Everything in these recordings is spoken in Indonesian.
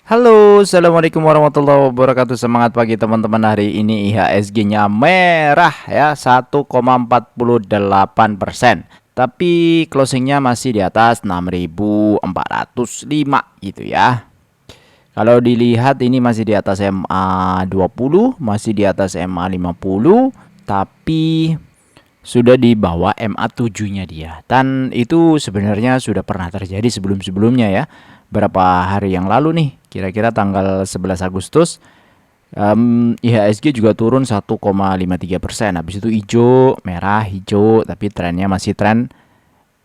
Halo, assalamualaikum warahmatullahi wabarakatuh. Semangat pagi teman-teman. Hari ini IHSG-nya merah ya, 1,48%. Tapi closingnya masih di atas 6.405 gitu ya. Kalau dilihat ini masih di atas MA 20, masih di atas MA 50, tapi sudah di bawah MA 7-nya dia. Dan itu sebenarnya sudah pernah terjadi sebelum-sebelumnya ya. Berapa hari yang lalu nih, kira-kira tanggal 11 Agustus, IHSG juga turun 1,53%. Habis itu hijau, merah, hijau, tapi trennya masih tren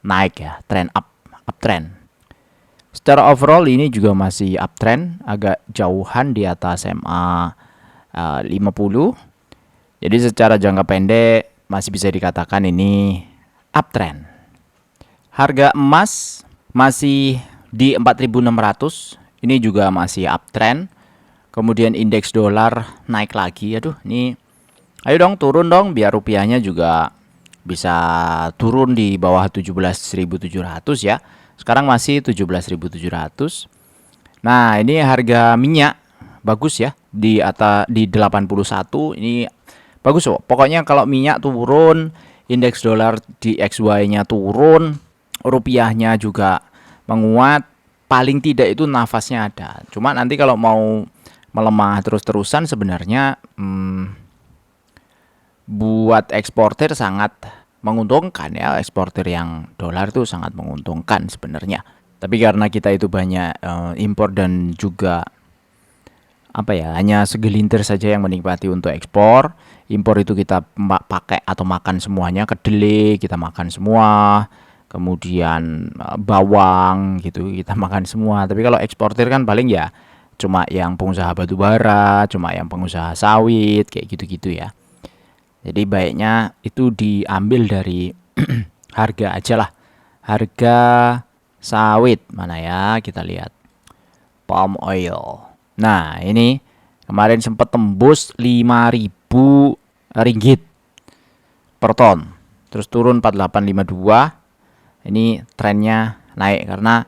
naik ya, tren uptrend. Secara overall ini juga masih uptrend, agak jauhan di atas MA 50. Jadi secara jangka pendek masih bisa dikatakan ini uptrend. Harga emas masih di 4.600. Ini juga masih uptrend. Kemudian indeks dolar naik lagi. Aduh, ini ayo dong turun dong biar rupiahnya juga bisa turun di bawah 17.700 ya. Sekarang masih 17.700. Nah, ini harga minyak bagus ya di atas di 81. Ini bagus kok. Pokoknya kalau minyak turun, indeks dolar di XY-nya turun, rupiahnya juga menguat, paling tidak itu nafasnya ada. Cuma nanti kalau mau melemah terus-terusan sebenarnya buat eksportir sangat menguntungkan ya. Eksportir yang dolar itu sangat menguntungkan sebenarnya. Tapi karena kita itu banyak impor dan juga apa ya, hanya segelintir saja yang menikmati untuk ekspor. Impor itu kita pakai atau makan semuanya, kedelai kita makan semua, kemudian bawang gitu kita makan semua. Tapi kalau eksportir kan paling ya cuma yang pengusaha batu bara, cuma yang pengusaha sawit kayak gitu-gitu ya. Jadi baiknya itu diambil dari harga aja lah. Harga sawit mana ya, kita lihat. Palm oil. Nah, ini kemarin sempat tembus 5.000 ringgit per ton. Terus turun 4852. Ini trennya naik karena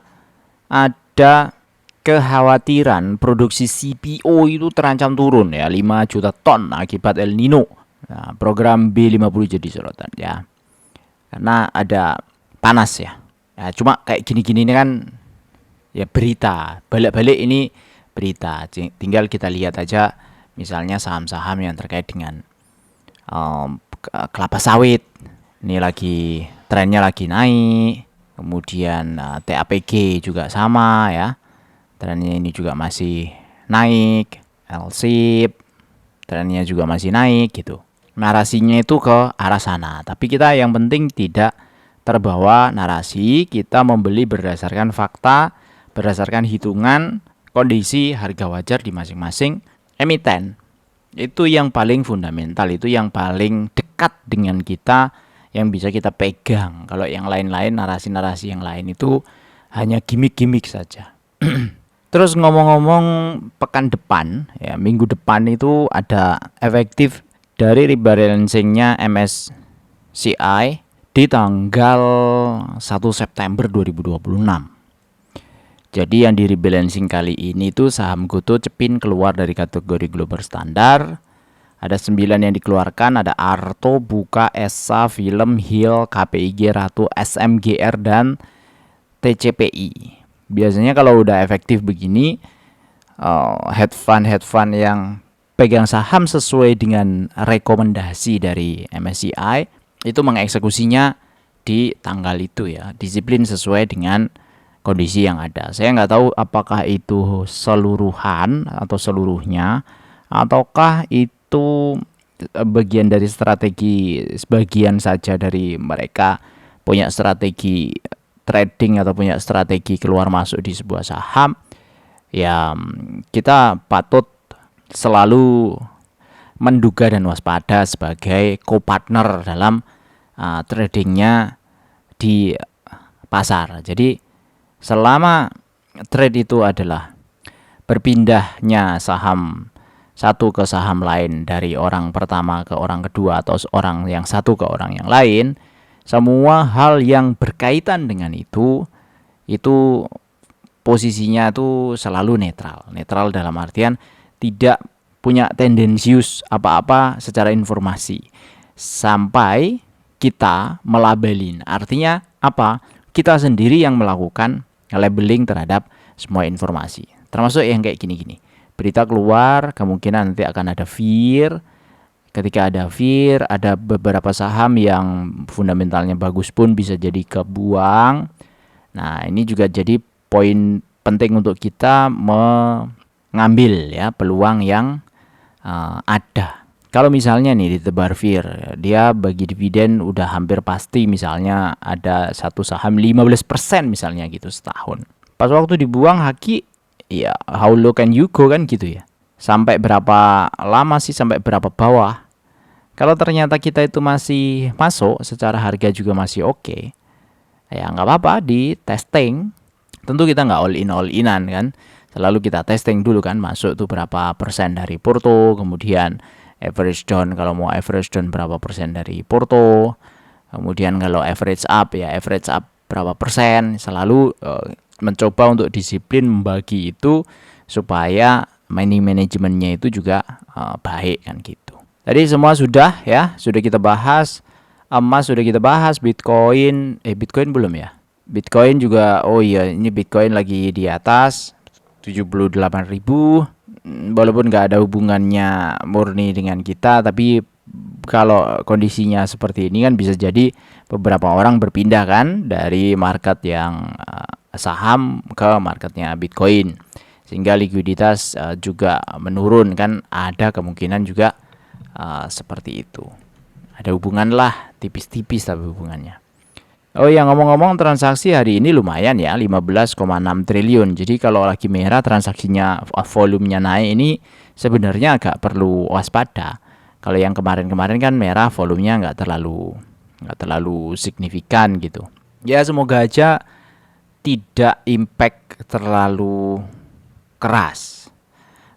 ada kekhawatiran produksi CPO itu terancam turun ya, 5 juta ton akibat El Nino. Nah, program B50 jadi sorotan ya. Karena ada panas ya. Ya cuma kayak gini-gini ini kan ya berita. Balik-balik ini berita. Tinggal kita lihat aja misalnya saham-saham yang terkait dengan kelapa sawit. Ini lagi trennya lagi naik. Kemudian TAPG juga sama ya. Trennya ini juga masih naik. LSIP trennya juga masih naik gitu. Narasinya itu ke arah sana. Tapi kita yang penting tidak terbawa narasi. Kita membeli berdasarkan fakta, berdasarkan hitungan kondisi harga wajar di masing-masing emiten. Itu yang paling fundamental, itu yang paling dekat dengan kita, yang bisa kita pegang. Kalau yang lain-lain, narasi-narasi yang lain itu hanya gimmick-gimmick saja. Terus ngomong-ngomong pekan depan, ya minggu depan itu ada efektif dari rebalancingnya MSCI di tanggal 1 September 2026. Jadi yang di rebalancing kali ini tuh saham Goto Cepin keluar dari kategori global standar. Ada 9 yang dikeluarkan, ada Arto, Buka, Esa, Film, Hill, KPIG, Ratu, SMGR, dan TCPI. Biasanya kalau udah efektif begini, hedge fund yang pegang saham sesuai dengan rekomendasi dari MSCI itu mengeksekusinya di tanggal itu ya, disiplin sesuai dengan kondisi yang ada. Saya nggak tahu apakah itu seluruhan atau seluruhnya, ataukah itu bagian dari strategi, sebagian saja dari mereka punya strategi trading atau punya strategi keluar masuk di sebuah saham. Ya kita patut selalu menduga dan waspada sebagai co-partner dalam tradingnya di pasar. Jadi selama trade itu adalah berpindahnya saham satu ke saham lain, dari orang pertama ke orang kedua atau orang yang satu ke orang yang lain, semua hal yang berkaitan dengan itu posisinya itu selalu netral. Netral dalam artian tidak punya tendensius apa-apa secara informasi sampai kita melabelin. Artinya apa? Kita sendiri yang melakukan labeling terhadap semua informasi. Termasuk yang kayak gini-gini. Berita keluar, kemungkinan nanti akan ada fear. Ketika ada fear, ada beberapa saham yang fundamentalnya bagus pun bisa jadi kebuang. Nah, ini juga jadi poin penting untuk kita mengambil ya peluang yang ada. Kalau misalnya nih ditebar fear, dia bagi dividen udah hampir pasti, misalnya ada satu saham 15% misalnya gitu setahun. Pas waktu dibuang haki, ya how low can you go kan gitu ya. Sampai berapa lama sih, sampai berapa bawah. Kalau ternyata kita itu masih masuk, secara harga juga masih oke, ya nggak apa-apa di testing. Tentu kita nggak all inan kan. Selalu kita testing dulu kan, masuk tuh berapa persen dari porto, kemudian average down, kalau mau average down berapa persen dari porto, kemudian kalau average up ya average up berapa persen. Selalu mencoba untuk disiplin membagi itu supaya money manajemennya itu juga baik kan gitu. Tadi semua sudah ya, sudah kita bahas. Emas sudah kita bahas, Bitcoin belum ya. Bitcoin juga, oh iya ini Bitcoin lagi di atas 78.000. Walaupun nggak ada hubungannya murni dengan kita, tapi kalau kondisinya seperti ini kan bisa jadi beberapa orang berpindah kan dari market yang saham ke marketnya Bitcoin, sehingga likuiditas juga menurun kan, ada kemungkinan juga seperti itu. Ada hubungan lah, tipis-tipis tapi hubungannya. Oh ya, ngomong-ngomong transaksi hari ini lumayan ya, 15,6 triliun. Jadi kalau lagi merah transaksinya, volumenya naik, ini sebenarnya agak perlu waspada. Kalau yang kemarin-kemarin kan merah, volumenya nggak terlalu signifikan gitu. Ya semoga aja tidak impact terlalu keras.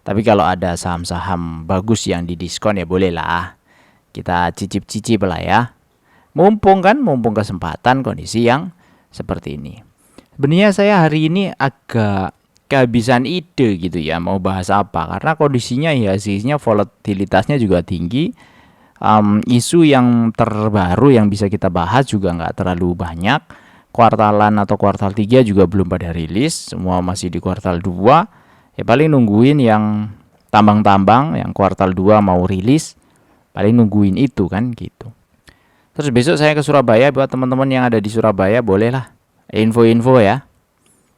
Tapi kalau ada saham-saham bagus yang didiskon ya bolehlah kita cicip-cicip lah ya. Mumpung kesempatan kondisi yang seperti ini. Sebenarnya saya hari ini agak kehabisan ide gitu ya, mau bahas apa, karena kondisinya ya sisinya volatilitasnya juga tinggi. Isu yang terbaru yang bisa kita bahas juga nggak terlalu banyak. Kuartalan atau kuartal 3 juga belum pada rilis, semua masih di kuartal 2. Ya paling nungguin yang tambang-tambang yang kuartal 2 mau rilis, paling nungguin itu kan gitu. Terus besok saya ke Surabaya, buat teman-teman yang ada di Surabaya bolehlah info-info ya.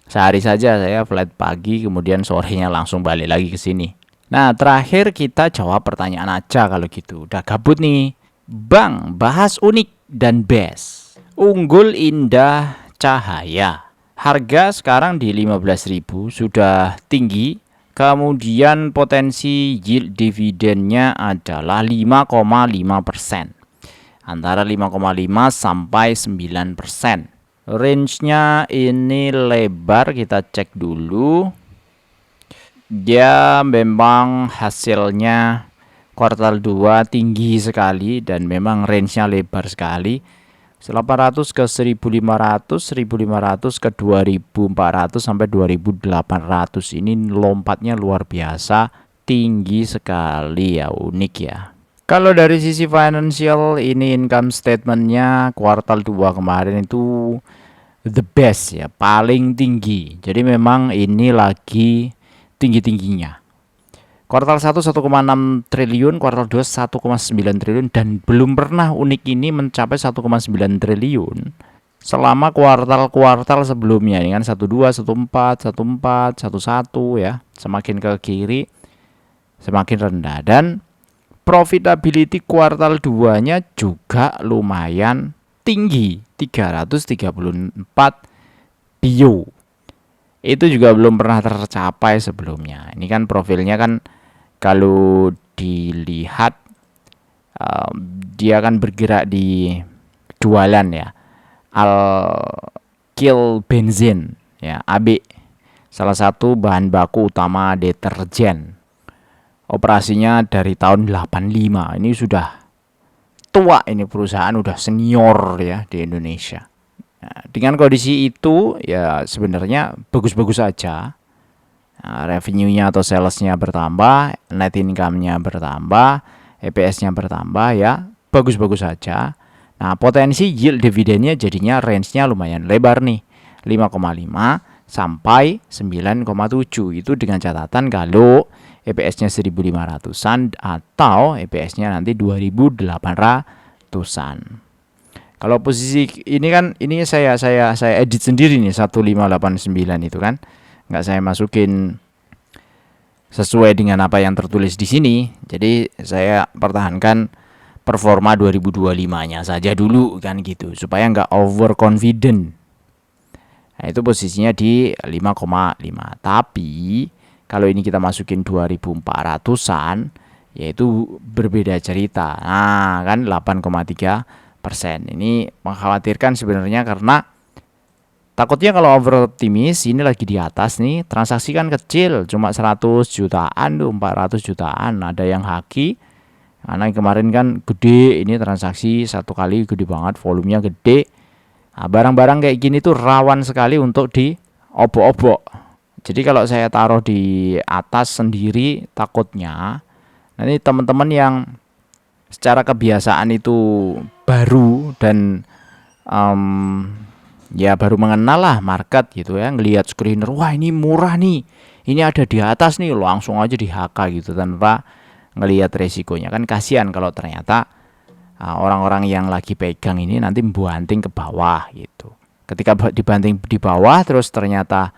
Sehari saja saya flight pagi, kemudian sorenya langsung balik lagi ke sini. Nah, terakhir kita jawab pertanyaan aja kalau gitu. Udah gabut nih. Bang, bahas unik dan best. Unggul Indah Cahaya. Harga sekarang di 15.000, sudah tinggi. Kemudian potensi yield dividennya adalah 5,5%. Antara 5,5 sampai 9%. Range-nya ini lebar, kita cek dulu. Dia memang hasilnya kuartal 2 tinggi sekali dan memang range-nya lebar sekali. 800 ke 1500, 1500 ke 2400 sampai 2800. Ini lompatnya luar biasa, tinggi sekali ya, unik ya. Kalau dari sisi financial, ini income statementnya kuartal 2 kemarin itu the best ya, paling tinggi. Jadi memang ini lagi tinggi-tingginya. Kuartal 1 1,6 triliun, kuartal 2 1,9 triliun, dan belum pernah unik ini mencapai 1,9 triliun selama kuartal-kuartal sebelumnya. Ini kan 12, 14, 14, 11 ya. Semakin ke kiri semakin rendah, dan profitability kuartal 2-nya juga lumayan tinggi, 334 bio. Itu juga belum pernah tercapai sebelumnya. Ini kan profilnya kan kalau dilihat dia kan bergerak di jualan ya, alkyl benzin ya, AB, salah satu bahan baku utama deterjen. Operasinya dari tahun 85. Ini sudah tua, ini perusahaan udah senior ya di Indonesia. Nah, dengan kondisi itu ya sebenarnya bagus-bagus saja. Nah, revenue-nya atau sales-nya bertambah, net income-nya bertambah, EPS-nya bertambah, ya bagus-bagus saja. Nah, potensi yield dividennya jadinya range-nya lumayan lebar nih, 5,5 sampai 9,7. Itu dengan catatan kalau EPS-nya 1.500-an atau EPS-nya nanti 2.800-an. Kalau posisi ini kan, ini saya edit sendiri nih 1589 itu kan, nggak saya masukin sesuai dengan apa yang tertulis di sini. Jadi saya pertahankan performa 2025-nya saja dulu kan gitu, supaya nggak overconfident. Nah, itu posisinya di 5,5. Tapi kalau ini kita masukin 2.400-an, yaitu berbeda cerita. Nah, kan 8,3%. Ini mengkhawatirkan sebenarnya karena takutnya kalau over optimis, ini lagi di atas nih, transaksi kan kecil, cuma 100 jutaan tuh, 400 jutaan. Ada yang haki, karena kemarin kan gede, ini transaksi satu kali gede banget, volumenya gede. Nah, barang-barang kayak gini tuh rawan sekali untuk diobok-obok. Jadi kalau saya taruh di atas sendiri, takutnya nanti teman-teman yang secara kebiasaan itu baru dan ya baru mengenal lah market gitu ya, ngelihat screener, wah ini murah nih, ini ada di atas nih, langsung aja di HK gitu tanpa ngelihat resikonya. Kan kasihan kalau ternyata orang-orang yang lagi pegang ini nanti membanting ke bawah gitu. Ketika dibanting di bawah terus ternyata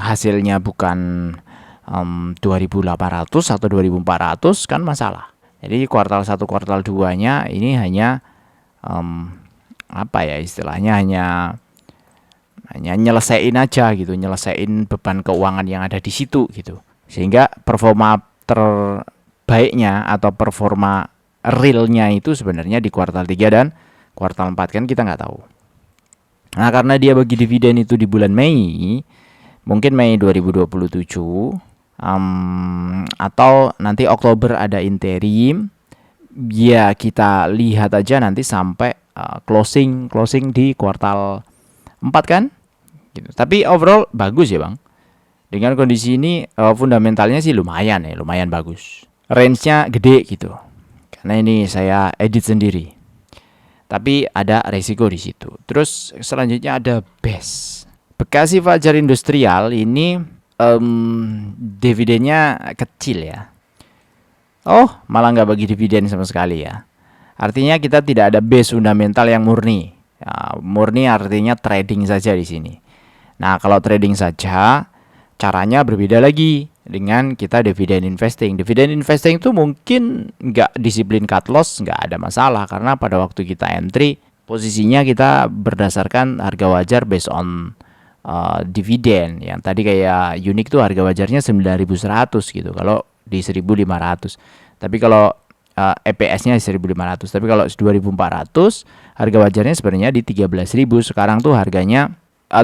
hasilnya bukan 2.800 atau 2.400 kan masalah. Jadi kuartal 1 kuartal 2-nya ini hanya apa ya istilahnya, hanya nyelesain aja gitu, nyelesain beban keuangan yang ada di situ gitu. Sehingga performa terbaiknya atau performa realnya itu sebenarnya di kuartal 3 dan kuartal 4 kan kita nggak tahu. Nah, karena dia bagi dividen itu di bulan Mei, mungkin Mei 2027 atau nanti Oktober ada interim, ya kita lihat aja nanti sampai closing di kuartal 4 kan gitu. Tapi overall bagus ya Bang. Dengan kondisi ini fundamentalnya sih lumayan ya, lumayan bagus. Range-nya gede gitu. Karena ini saya edit sendiri. Tapi ada resiko di situ. Terus selanjutnya ada BES. Bekasi Fajar Industrial ini dividennya kecil ya. Oh, malah nggak bagi dividen sama sekali ya. Artinya kita tidak ada base fundamental yang murni. Ya, murni artinya trading saja di sini. Nah, kalau trading saja, caranya berbeda lagi dengan kita dividen investing. Dividen investing itu mungkin nggak disiplin cut loss, nggak ada masalah. Karena pada waktu kita entry, posisinya kita berdasarkan harga wajar based on dividen. Yang tadi kayak unik tuh harga wajarnya 9.100 gitu. Kalau di 1.500. Tapi kalau EPS-nya 1.500. Tapi kalau 2.400 harga wajarnya sebenarnya di 13.000. Sekarang tuh harganya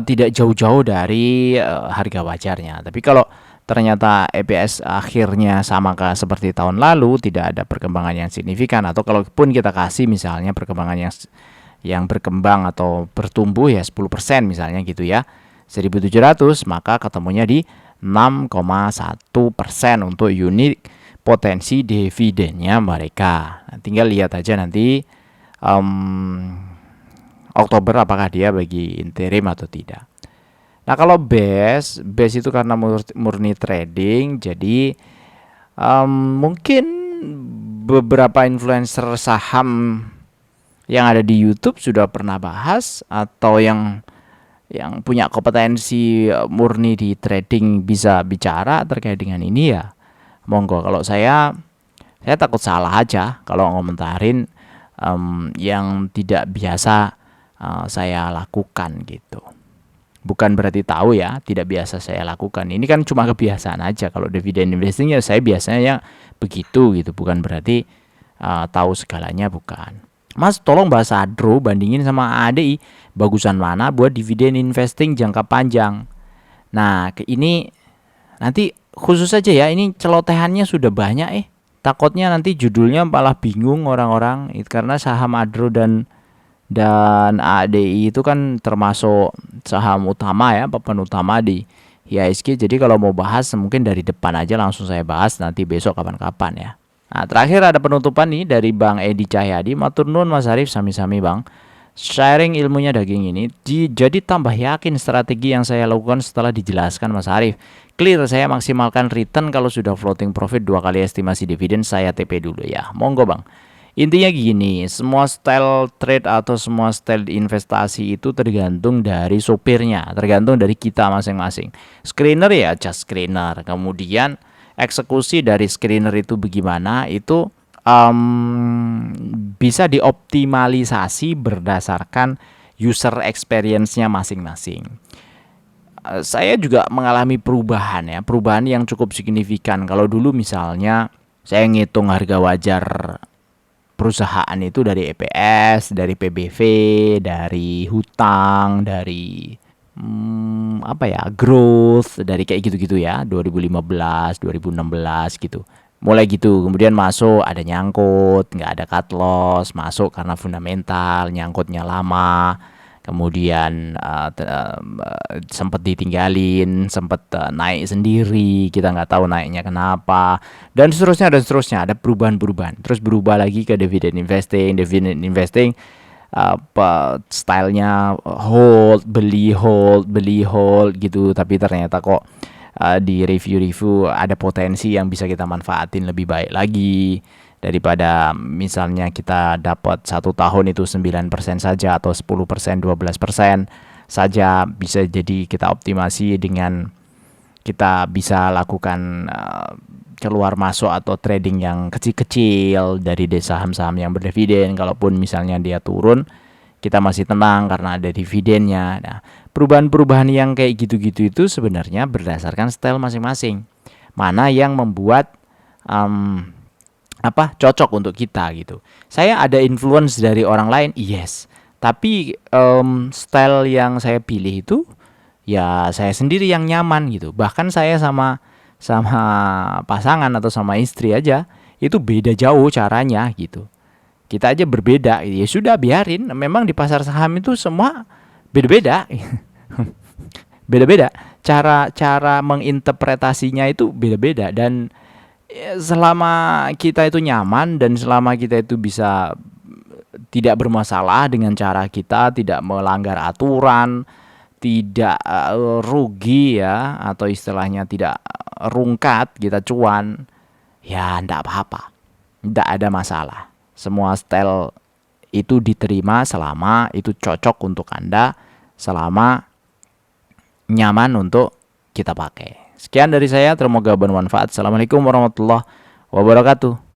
tidak jauh-jauh dari harga wajarnya. Tapi kalau ternyata EPS akhirnya sama seperti tahun lalu, tidak ada perkembangan yang signifikan, atau kalaupun kita kasih misalnya perkembangan yang berkembang atau bertumbuh ya 10% misalnya gitu ya, 1.700, maka ketemunya di 6,1% untuk unit potensi dividennya mereka. Nah, tinggal lihat aja nanti Oktober apakah dia bagi interim atau tidak. Nah, kalau base itu karena murni trading, jadi mungkin beberapa influencer saham yang ada di YouTube sudah pernah bahas, atau yang punya kompetensi murni di trading bisa bicara terkait dengan ini ya. Monggo. Kalau saya takut salah aja kalau ngomentarin yang tidak biasa saya lakukan gitu. Bukan berarti tahu ya, tidak biasa saya lakukan. Ini kan cuma kebiasaan aja. Kalau dividen investing ya saya biasanya begitu gitu. Bukan berarti tahu segalanya, bukan. Mas, tolong bahas Adro bandingin sama ADI. Bagusan mana buat dividen investing jangka panjang? Nah, ini nanti khusus aja ya, ini celotehannya sudah banyak Takutnya nanti judulnya malah bingung orang-orang karena saham Adro dan Dan ADI itu kan termasuk saham utama ya, papan utama di IHSG. Jadi kalau mau bahas mungkin dari depan aja langsung saya bahas nanti besok kapan-kapan ya. Nah, terakhir ada penutupan nih dari Bang Edi Cahyadi. Matur nuwun Mas Arif, sami-sami Bang. Sharing ilmunya daging ini. Jadi tambah yakin strategi yang saya lakukan setelah dijelaskan Mas Arif. Clear, saya maksimalkan return kalau sudah floating profit 2 kali estimasi dividen, saya TP dulu ya. Monggo Bang. Intinya gini, semua style trade atau semua style investasi itu tergantung dari sopirnya, tergantung dari kita masing-masing. Screener ya just screener, kemudian eksekusi dari screener itu bagaimana, itu bisa dioptimalisasi berdasarkan user experience-nya masing-masing. Saya juga mengalami perubahan ya, perubahan yang cukup signifikan. Kalau dulu misalnya saya ngitung harga wajar perusahaan itu dari EPS, dari PBV, dari hutang, dari apa ya, growth, dari kayak gitu-gitu ya, 2015, 2016 gitu. Mulai gitu, kemudian masuk ada nyangkut, nggak ada cut loss, masuk karena fundamental, nyangkutnya lama, kemudian sempat ditinggalin, sempat naik sendiri, kita nggak tahu naiknya kenapa, dan seterusnya, ada perubahan-perubahan, terus berubah lagi ke dividend investing stylenya hold beli hold gitu, tapi ternyata kok di review-review ada potensi yang bisa kita manfaatin lebih baik lagi daripada misalnya kita dapat 1 tahun itu 9% saja atau 10%, 12% saja. Bisa jadi kita optimasi dengan kita bisa lakukan keluar masuk atau trading yang kecil-kecil dari saham-saham yang berdividen. Kalaupun misalnya dia turun, kita masih tenang karena ada dividennya. Nah, perubahan-perubahan yang kayak gitu-gitu itu sebenarnya berdasarkan style masing-masing. Mana yang membuat cocok untuk kita gitu. Saya ada influence dari orang lain, yes. Tapi style yang saya pilih itu ya saya sendiri yang nyaman gitu. Bahkan saya sama pasangan atau sama istri aja itu beda jauh caranya gitu. Kita aja berbeda, ya sudah biarin. Memang di pasar saham itu semua beda-beda. Beda-beda. Cara menginterpretasinya itu beda-beda, dan selama kita itu nyaman dan selama kita itu bisa tidak bermasalah dengan cara kita, tidak melanggar aturan, tidak rugi ya, atau istilahnya tidak rungkat, kita cuan, ya ndak apa-apa, ndak ada masalah. Semua style itu diterima selama itu cocok untuk Anda, selama nyaman untuk kita pakai. Sekian dari saya, semoga bermanfaat. Assalamualaikum warahmatullahi wabarakatuh.